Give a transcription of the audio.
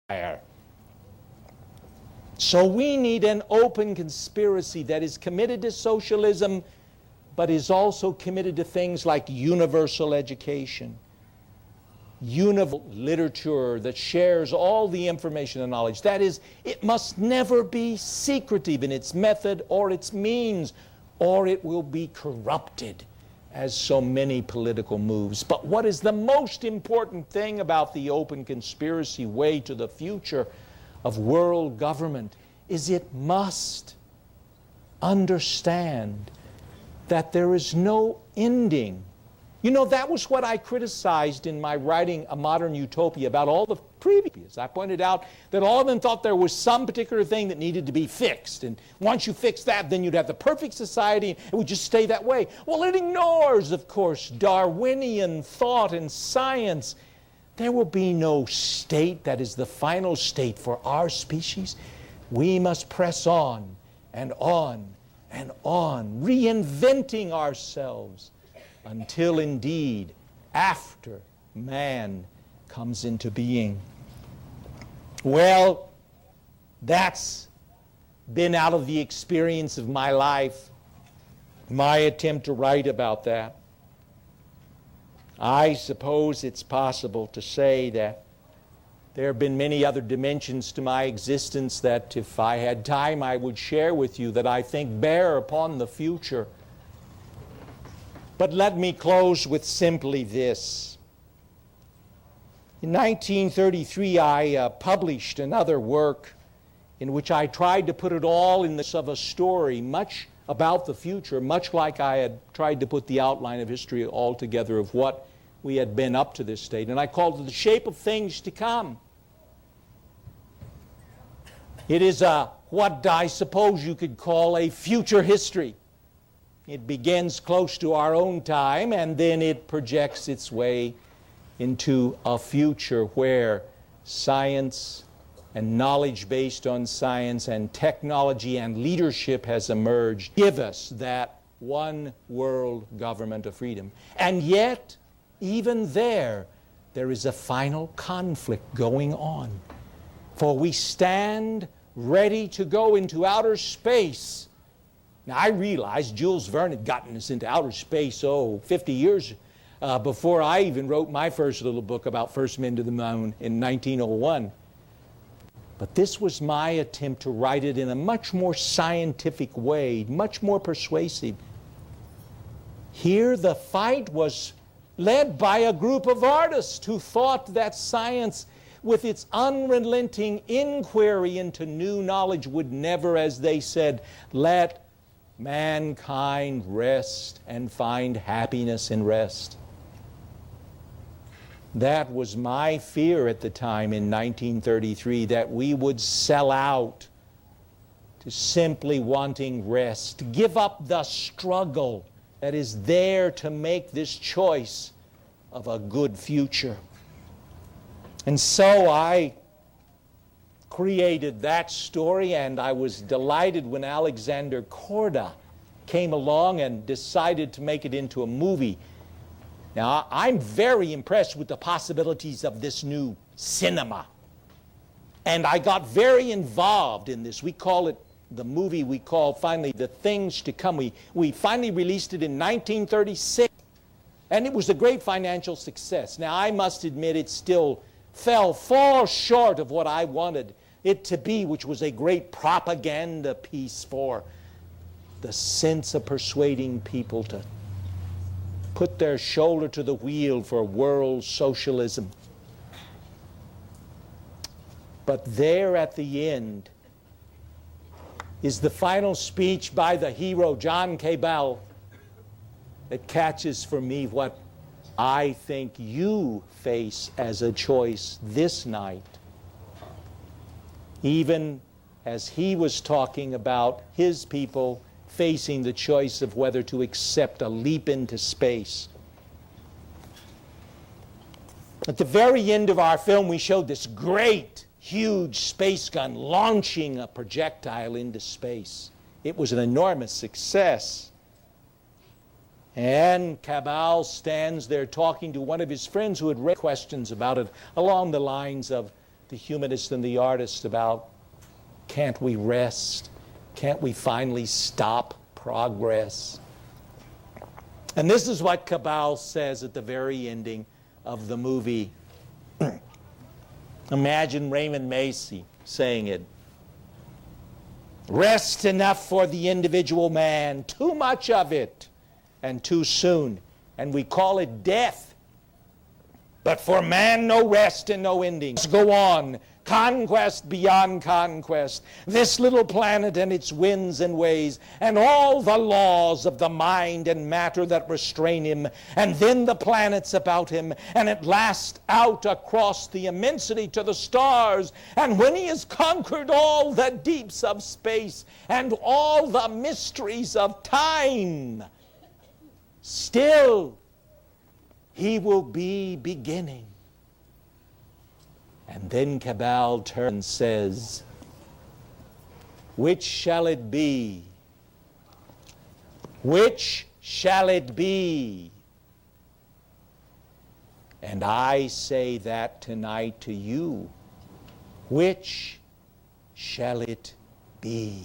empire. So we need an open conspiracy that is committed to socialism, but is also committed to things like universal education, universal literature that shares all the information and knowledge. That is, it must never be secretive in its method or its means, or it will be corrupted, as so many political moves. But what is the most important thing about the open conspiracy way to the future of world government is it must understand that there is no ending. You know, that was what I criticized in my writing A Modern Utopia about all the previous. I pointed out that all of them thought there was some particular thing that needed to be fixed. And once you fix that, then you'd have the perfect society and it would just stay that way. Well, it ignores, of course, Darwinian thought and science. There will be no state that is the final state for our species. We must press on and on and on, reinventing ourselves until indeed after man comes into being. Well, that's been out of the experience of my life, my attempt to write about that. I suppose it's possible to say that there have been many other dimensions to my existence that if I had time I would share with you that I think bear upon the future. But let me close with simply this. In 1933 I published another work in which I tried to put it all in this of a story, much about the future, much like I had tried to put the outline of history all together of what we had been up to this date. And I called it The Shape of Things to Come. It is what I suppose you could call a future history. It begins close to our own time, and then it projects its way into a future where science and knowledge based on science and technology and leadership has emerged, give us that one world government of freedom. And yet, even there is a final conflict going on. For we stand ready to go into outer space. Now, I realize Jules Verne had gotten us into outer space, 50 years before I even wrote my first little book about first men to the moon in 1901. But this was my attempt to write it in a much more scientific way, much more persuasive. Here the fight was led by a group of artists who thought that science, with its unrelenting inquiry into new knowledge, would never, as they said, let mankind rest and find happiness in rest. That was my fear at the time in 1933, that we would sell out to simply wanting rest, give up the struggle that is there to make this choice of a good future. And so I created that story, and I was delighted when Alexander Korda came along and decided to make it into a movie. Now, I'm very impressed with the possibilities of this new cinema. And I got very involved in this. We call it, the movie we call finally The Things to Come. We finally released it in 1936. And it was a great financial success. Now, I must admit it still fell far short of what I wanted it to be, which was a great propaganda piece for the sense of persuading people to put their shoulder to the wheel for world socialism. But there at the end is the final speech by the hero John Cable that catches for me what I think you face as a choice this night. Even as he was talking about his people facing the choice of whether to accept a leap into space. At the very end of our film, we showed this great, huge space gun launching a projectile into space. It was an enormous success. And Cabal stands there talking to one of his friends who had raised questions about it along the lines of, the humanist and the artist about, can't we rest? Can't we finally stop progress? And this is what Cabal says at the very ending of the movie. Imagine Raymond Macy saying it. Rest enough for the individual man, too much of it, and too soon. And we call it death. But for man, no rest and no ending. Let's go on. Conquest beyond conquest. This little planet and its winds and ways, and all the laws of the mind and matter that restrain him, and then the planets about him, and at last out across the immensity to the stars. And when he has conquered all the deeps of space and all the mysteries of time, still he will be beginning. And then Cabal turns and says, which shall it be? Which shall it be? And I say that tonight to you. Which shall it be?